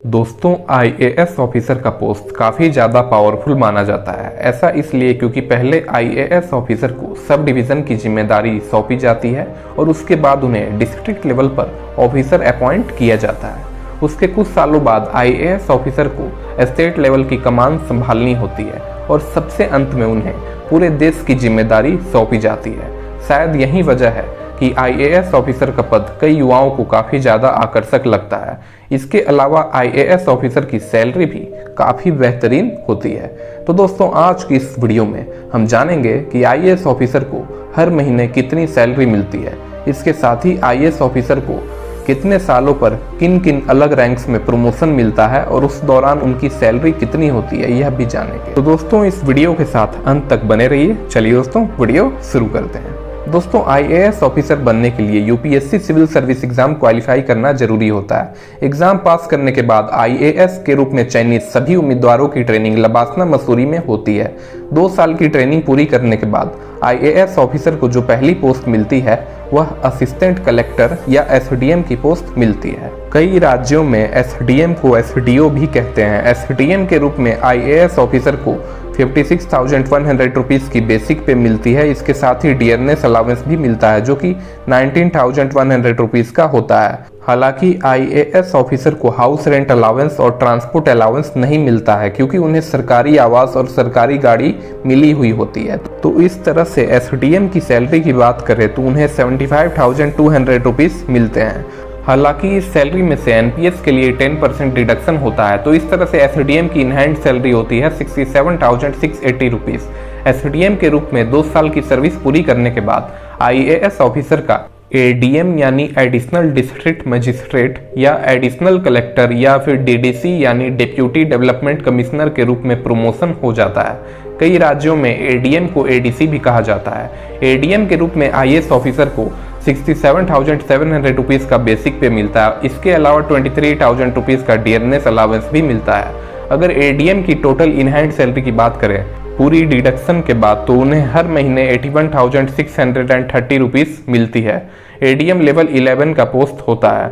दोस्तों, IAS officer का post काफ़ी ज़्यादा पावरफुल माना जाता है। ऐसा इसलिए क्योंकि पहले आईएएस ऑफिसर को सब डिवीज़न की जिम्मेदारी सौंपी जाती है और उसके बाद उन्हें डिस्ट्रिक्ट लेवल पर ऑफिसर अपॉइंट किया जाता है। उसके कुछ सालों बाद आईएएस ऑफिसर को स्टेट लेवल की कमान संभालनी होती है और सबसे अंत में उन्हें पूरे देश की जिम्मेदारी सौंपी जाती है। शायद यही वजह है कि आईएएस ऑफिसर का पद कई युवाओं को काफ़ी ज़्यादा आकर्षक लगता है। इसके अलावा आईएएस ऑफिसर की सैलरी भी काफ़ी बेहतरीन होती है। तो दोस्तों, आज की इस वीडियो में हम जानेंगे कि आईएएस ऑफिसर को हर महीने कितनी सैलरी मिलती है। इसके साथ ही आईएएस ऑफिसर को कितने सालों पर किन किन अलग रैंक्स में प्रमोशन मिलता है और उस दौरान उनकी सैलरी कितनी होती है, यह भी जानेंगे। तो दोस्तों, इस वीडियो के साथ अंत तक बने रहिए। चलिए दोस्तों, वीडियो शुरू करते हैं। दोस्तों, आईएएस ऑफिसर बनने के लिए UPSC civil service exam qualify करना जरूरी होता है। एग्जाम पास करने के बाद आईएएस के रूप में चयनित सभी उम्मीदवारों की ट्रेनिंग लबासना मसूरी में होती है। 2 साल की ट्रेनिंग पूरी करने के बाद आईएएस ऑफिसर को जो पहली पोस्ट मिलती है वह असिस्टेंट कलेक्टर या एसडीएम की पोस्ट मिलती है। कई राज्यों में एसडीएम को एसडीओ भी कहते हैं। एसडीएम के रूप में आईएएस ऑफिसर को 56,100 रुपीज़ की बेसिक पे मिलती है। इसके साथ ही डियरनेस अलाउंस भी मिलता है जो कि 19,100 रुपीज़ का होता है। हालांकि आईएएस ऑफिसर को हाउस रेंट अलाउंस और ट्रांसपोर्ट अलाउंस नहीं मिलता है क्योंकि उन्हें सरकारी आवास और सरकारी गाड़ी मिली हुई होती है। तो इस तरह से एसडीएम की सैलरी की बात करें तो उन्हें 75,200 रुपीज़ मिलते हैं। हालांकि इस सैलरी में से एनपीएस के लिए 10% डिडक्शन होता है। तो इस तरह से एसडीएम की इन हैंड सैलरी होती है 67,680 रुपीज़। एसडीएम के रूप में 2 साल की सर्विस पूरी करने के बाद आईएएस ऑफिसर का एडीएम यानी एडिशनल डिस्ट्रिक्ट मजिस्ट्रेट या एडिशनल कलेक्टर या फिर डीडीसी यानी डिप्यूटी डेवलपमेंट कमिश्नर के रूप में प्रमोशन हो जाता है। कई राज्यों में एडीएम को एडीसी भी कहा जाता है। एडीएम के रूप में आईएएस ऑफिसर को 67,700 रुपीज़ का बेसिक पे मिलता है। इसके अलावा 23,000 रुपीज़ का डियरनेस अलाउंस भी मिलता है। अगर एडीएम की टोटल इन हैंड सैलरी की बात करें पूरी डिडक्शन के बाद तो उन्हें हर महीने 81,630 रुपीज़ मिलती है। एडीएम लेवल 11 का पोस्ट होता है।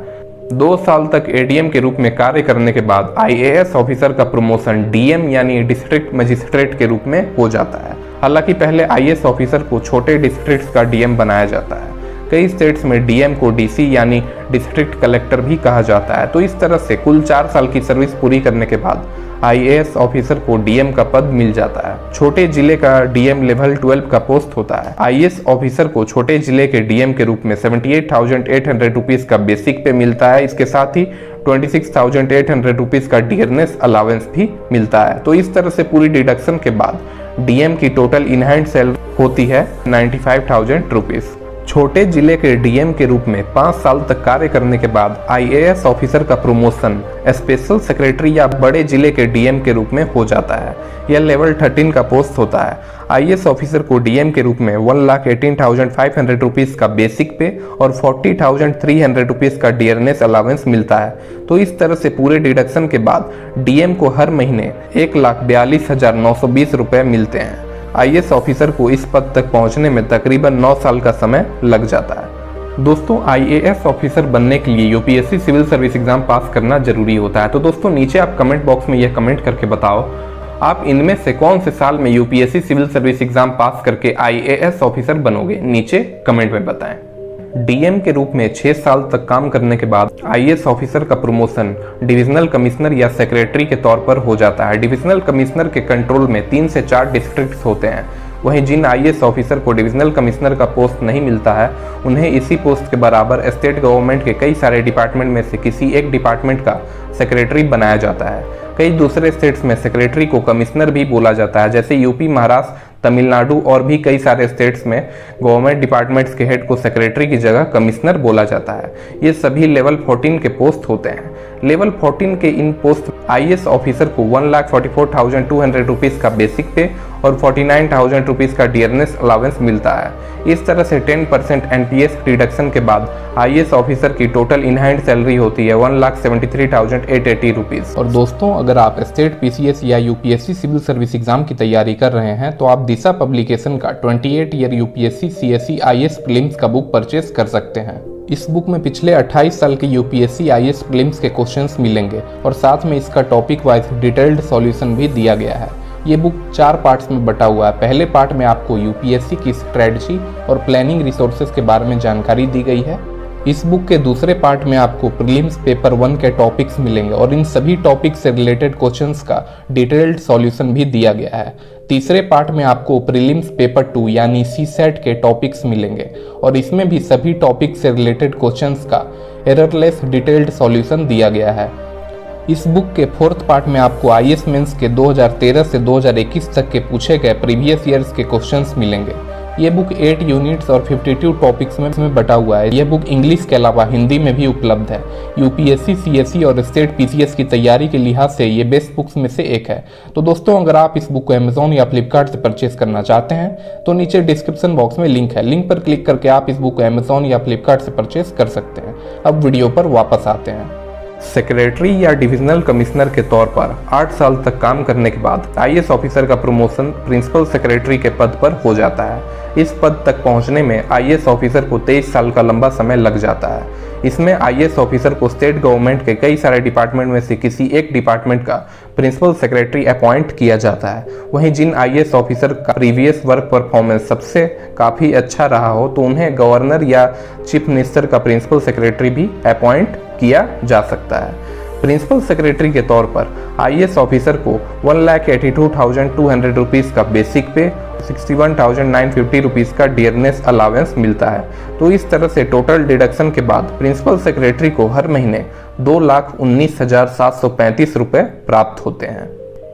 2 साल तक एडीएम के रूप में कार्य करने के बाद आईएएस ऑफिसर का प्रमोशन डीएम यानी डिस्ट्रिक्ट मजिस्ट्रेट के रूप में हो जाता है। हालांकि पहले आईएएस ऑफिसर को छोटे डिस्ट्रिक्ट का डीएम बनाया जाता है। कई स्टेट्स में डीएम को डीसी यानी डिस्ट्रिक्ट कलेक्टर भी कहा जाता है। तो इस तरह से कुल 4 साल की सर्विस पूरी करने के बाद आईएएस ऑफिसर को डीएम का पद मिल जाता है। छोटे जिले का डीएम लेवल 12 का पोस्ट होता है। आईएएस ऑफिसर को छोटे जिले के डीएम के रूप में 78,800 रुपीज़ का बेसिक पे मिलता है। इसके साथ ही 26,800 रुपीज़ का डियरनेस अलाउंस भी मिलता है। तो इस तरह से पूरी डिडक्शन के बाद डीएम की टोटल इन हैंड सैलरी होती है 95,000 रुपीज़। छोटे जिले के डीएम के रूप में 5 साल तक कार्य करने के बाद आईएएस ऑफिसर का प्रमोशन स्पेशल सेक्रेटरी या बड़े जिले के डीएम के रूप में हो जाता है। यह लेवल 13 का पोस्ट होता है। आईएएस ऑफिसर को डीएम के रूप में 1,18,500 रुपीज़ का बेसिक पे और 40,300 रुपीज़ का डियरनेस अलाउंस मिलता है। तो इस तरह से पूरे डिडक्शन के बाद डीएम को हर महीने 1,42,920 रुपये मिलते हैं। आईएएस ऑफिसर को इस पद तक पहुंचने में तकरीबन 9 साल का समय लग जाता है। दोस्तों, आईएएस ऑफिसर बनने के लिए UPSC civil service exam pass करना जरूरी होता है। तो दोस्तों, नीचे आप कमेंट बॉक्स में यह कमेंट करके बताओ आप इनमें से कौन से साल में UPSC civil service exam pass करके आईएएस ऑफिसर बनोगे, नीचे कमेंट में बताएं। डीएम के रूप में 6 साल तक काम करने के बाद आईएएस ऑफिसर का प्रमोशन डिविजनल कमिश्नर या सेक्रेटरी के तौर पर हो जाता है। डिविजनल कमिश्नर के कंट्रोल में 3 से 4 डिस्ट्रिक्ट्स होते हैं। वहीं जिन आईएएस ऑफिसर को डिविजनल कमिश्नर का पोस्ट नहीं मिलता है उन्हें इसी पोस्ट के बराबर स्टेट गवर्नमेंट के कई सारे डिपार्टमेंट में से किसी एक डिपार्टमेंट का सेक्रेटरी बनाया जाता है। कई दूसरे स्टेट्स में सेक्रेटरी को कमिश्नर भी बोला जाता है, जैसे यूपी, महाराष्ट्र, तमिलनाडु और भी कई सारे स्टेट्स में गवर्नमेंट डिपार्टमेंट्स के हेड को सेक्रेटरी की जगह कमिश्नर बोला जाता है। ये सभी लेवल 14 के पोस्ट होते हैं। लेवल 14 के इन पोस्ट आईएएस ऑफिसर को 1,44,200 रुपीज़ का बेसिक पे और 49,000 रुपीज़ का डियरनेस अलाउंस मिलता है। इस तरह से 10% एनपीएस रिडक्शन के बाद आईएएस ऑफिसर की टोटल इन हैंड सैलरी होती है 1,73,880 रुपीज़। और दोस्तों, अगर आप स्टेट पीसीएस या यूपीएससी सिविल सर्विस एग्जाम की तैयारी कर रहे हैं तो आप दिशा पब्लिकेशन का 28 year UPSC CSE IAS prelims का बुक परचेस कर सकते हैं। इस बुक में पिछले 28 साल के यूपीएससी आईएएस प्रीलिम्स के क्वेश्चंस मिलेंगे और साथ में इसका टॉपिक वाइज डिटेल्ड सॉल्यूशन भी दिया गया है। ये बुक 4 पार्ट्स में बटा हुआ है। पहले पार्ट में आपको यूपीएससी की स्ट्रेटजी और प्लानिंग रिसोर्सेज के बारे में जानकारी दी गई है। इस बुक के दूसरे पार्ट में आपको प्रीलिम्स पेपर 1 के टॉपिक्स मिलेंगे और इन सभी टॉपिक्स से रिलेटेड क्वेश्चंस का डिटेल्ड सॉल्यूशन भी दिया गया है। तीसरे पार्ट में आपको प्रीलिम्स पेपर 2 यानी सीसेट के टॉपिक्स मिलेंगे और इसमें भी सभी टॉपिक्स से रिलेटेड क्वेश्चंस का एररलेस डिटेल्ड सॉल्यूशन दिया गया है। इस बुक के 4th पार्ट में आपको आईएएस मेंस के 2013 से 2021 तक के पूछे गए प्रीवियस ईयर्स के क्वेश्चंस मिलेंगे। ये बुक 8 यूनिट्स और 52 टॉपिक्स में बटा हुआ है। यह बुक इंग्लिश के अलावा हिंदी में भी उपलब्ध है। यूपीएससी, सीएसई और स्टेट पीसीएस की तैयारी के लिहाज से ये बेस्ट बुक्स में से एक है। तो दोस्तों, अगर आप इस बुक को अमेजोन या फ्लिपकार्ट से परचेस करना चाहते हैं तो नीचे डिस्क्रिप्शन बॉक्स में लिंक है। लिंक पर क्लिक करके आप इस बुक को अमेजोन या फ्लिपकार्ट से परचेस कर सकते हैं। अब वीडियो पर वापस आते हैं। सेक्रेटरी या डिविजनल कमिश्नर के तौर पर 8 साल तक काम करने के बाद आईएएस ऑफिसर का प्रमोशन प्रिंसिपल सेक्रेटरी के पद पर हो जाता है। इस पद तक पहुंचने में आईएएस ऑफिसर को 23 साल का लंबा समय लग जाता है। इसमें आईएएस ऑफिसर को स्टेट गवर्नमेंट के कई सारे डिपार्टमेंट में से किसी एक डिपार्टमेंट का प्रिंसिपल सेक्रेटरी अपॉइंट किया जाता है। वहीं जिन आईएएस ऑफिसर का प्रीवियस वर्क परफॉर्मेंस सबसे काफ़ी अच्छा रहा हो तो उन्हें गवर्नर या चीफ मिनिस्टर का प्रिंसिपल सेक्रेटरी भी अपॉइंट किया जा सकता है। प्रिंसिपल सेक्रेटरी के तौर पर आईएएस ऑफिसर को 1,82,200 रुपीज़ का बेसिक पे, 61,950 रुपीज़ का डियरनेस अलावेंस मिलता है। तो इस तरह से टोटल डिडक्शन के बाद प्रिंसिपल सेक्रेटरी को हर महीने 2,19,735 रुपये प्राप्त होते हैं।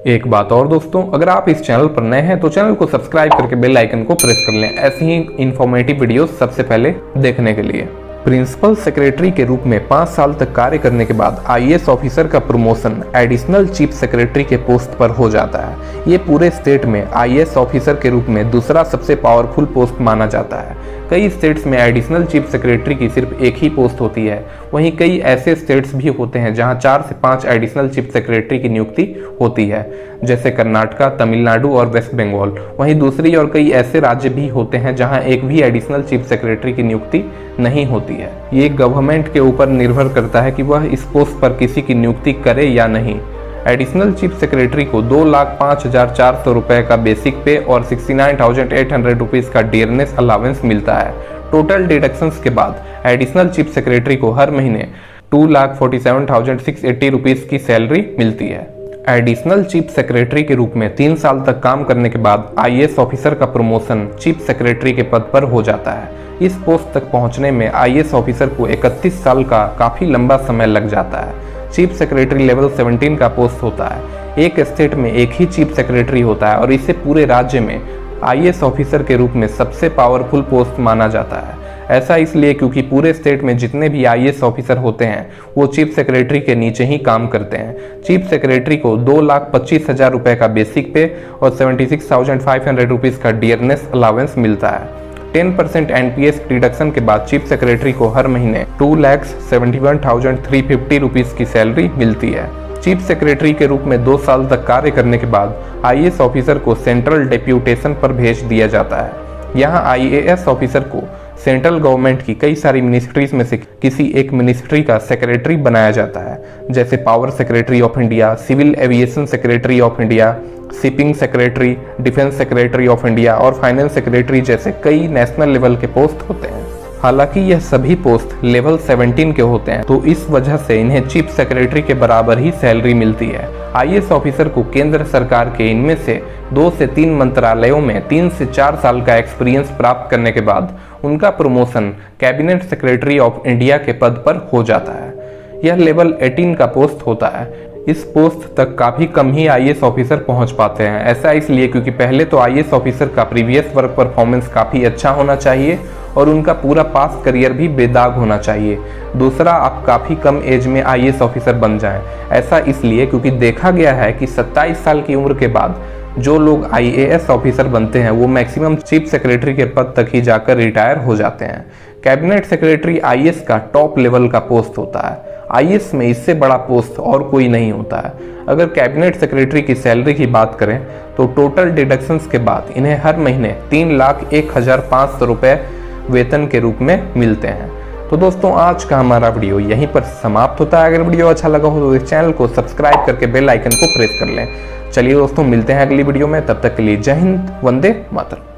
एक बात और दोस्तों, अगर आप इस चैनल पर नए हैं तो चैनल को सब्सक्राइब करके बेल आइकन को प्रेस कर लें ऐसी ही इंफॉर्मेटिव वीडियोस सबसे पहले देखने के लिए। प्रिंसिपल सेक्रेटरी के रूप में 5 साल तक कार्य करने के बाद आईएएस ऑफिसर का प्रमोशन एडिशनल चीफ सेक्रेटरी के पोस्ट पर हो जाता है। ये पूरे स्टेट में आईएएस ऑफिसर के रूप में दूसरा सबसे पावरफुल पोस्ट माना जाता है। कई स्टेट्स में एडिशनल चीफ सेक्रेटरी की सिर्फ एक ही पोस्ट होती है। वहीं कई ऐसे स्टेट्स भी होते हैं जहां 4 से 5 एडिशनल चीफ सेक्रेटरी की नियुक्ति होती है, जैसे कर्नाटका, तमिलनाडु और वेस्ट बंगाल। वहीं दूसरी और कई ऐसे राज्य भी होते हैं जहां एक भी एडिशनल चीफ सेक्रेटरी की नियुक्ति नहीं होती है। ये गवर्नमेंट के ऊपर निर्भर करता है कि वह इस पोस्ट पर किसी की नियुक्ति करे या नहीं। एडिशनल चीफ सेक्रेटरी को 2,05,400 रुपये का बेसिक पे और 69,800 रुपीज़ का डियरनेस अलावेंस मिलता है। टोटल डिडक्शंस के बाद एडिशनल चीफ सेक्रेटरी को हर महीने 2,47,680 रुपीज़ की सैलरी मिलती है। एडिशनल चीफ सेक्रेटरी के रूप में 3 साल तक काम करने के बाद आईएएस ऑफिसर का प्रमोशन चीफ सेक्रेटरी के पद पर हो जाता है। इस पोस्ट तक पहुंचने में आईएएस ऑफिसर को 31 साल का काफ़ी लंबा समय लग जाता है। चीफ सेक्रेटरी लेवल 17 का पोस्ट होता है। एक स्टेट में एक ही चीफ सेक्रेटरी होता है और इसे पूरे राज्य में आईएएस ऑफिसर के रूप में सबसे पावरफुल पोस्ट माना जाता है। ऐसा इसलिए क्योंकि पूरे स्टेट में जितने भी आईएएस ऑफिसर होते हैं वो चीफ सेक्रेटरी के नीचे ही काम करते हैं। चीफ सेक्रेटरी को 2,25,000 रुपये का बेसिक पे और 76,500 रुपीज़ का डियरनेस अलावेंस मिलता है। 10% एनपीएस डिडक्शन के बाद चीफ सेक्रेटरी को हर महीने 2,71,350 रुपीज़ की सैलरी मिलती है। चीफ सेक्रेटरी के रूप में 2 साल तक कार्य करने के बाद आईएएस ऑफिसर को सेंट्रल डेप्यूटेशन पर भेज दिया जाता है। यहाँ आईएएस ऑफिसर को सेंट्रल गवर्नमेंट की कई सारी मिनिस्ट्रीज में से किसी एक मिनिस्ट्री का सेक्रेटरी बनाया जाता है, जैसे power secretary of India, civil aviation secretary of India, shipping secretary, defence secretary of India और फाइनेंस सेक्रेटरी जैसे कई नेशनल लेवल के पोस्ट होते हैं। हालांकि यह सभी पोस्ट लेवल 17 के होते हैं, तो इस वजह से इन्हें चीफ सेक्रेटरी के बराबर ही सैलरी मिलती है। आईएएस ऑफिसर को केंद्र सरकार के इनमें से 2 से 3 मंत्रालयों में 3 से 4 साल का एक्सपीरियंस प्राप्त करने के बाद उनका promotion cabinet secretary of India के पद पर हो जाता है। यह लेवल 18 का पोस्ट होता है। इस पोस्ट तक काफ़ी कम ही आईएएस ऑफिसर पहुंच पाते हैं। ऐसा इसलिए क्योंकि पहले तो आईएएस ऑफिसर का प्रीवियस वर्क परफॉर्मेंस काफ़ी अच्छा होना चाहिए और उनका पूरा पास्ट करियर भी बेदाग होना चाहिए। दूसरा, आप काफ़ी कम एज में आईएएस ऑफिसर बन जाएं। ऐसा इसलिए क्योंकि देखा गया है कि 27 साल की उम्र के बाद जो लोग आईएएस ऑफिसर बनते हैं वो मैक्सिमम चीफ सेक्रेटरी के पद तक ही जाकर रिटायर हो जाते हैं। कैबिनेट सेक्रेटरी आईएएस का टॉप लेवल का पोस्ट होता है। आईएएस में इससे बड़ा पोस्ट और कोई नहीं होता है। अगर कैबिनेट सेक्रेटरी की सैलरी की बात करें तो टोटल डिडक्शंस के बाद इन्हें हर महीने 3,01,500 रुपये वेतन के रूप में मिलते हैं। तो दोस्तों आज का हमारा वीडियो यहीं पर समाप्त होता है। अगर वीडियो अच्छा लगा हो तो इस चैनल को सब्सक्राइब करके बेल आइकन को प्रेस कर लें। चलिए दोस्तों, मिलते हैं अगली वीडियो में, तब तक के लिए जय हिंद, वंदे मातरम।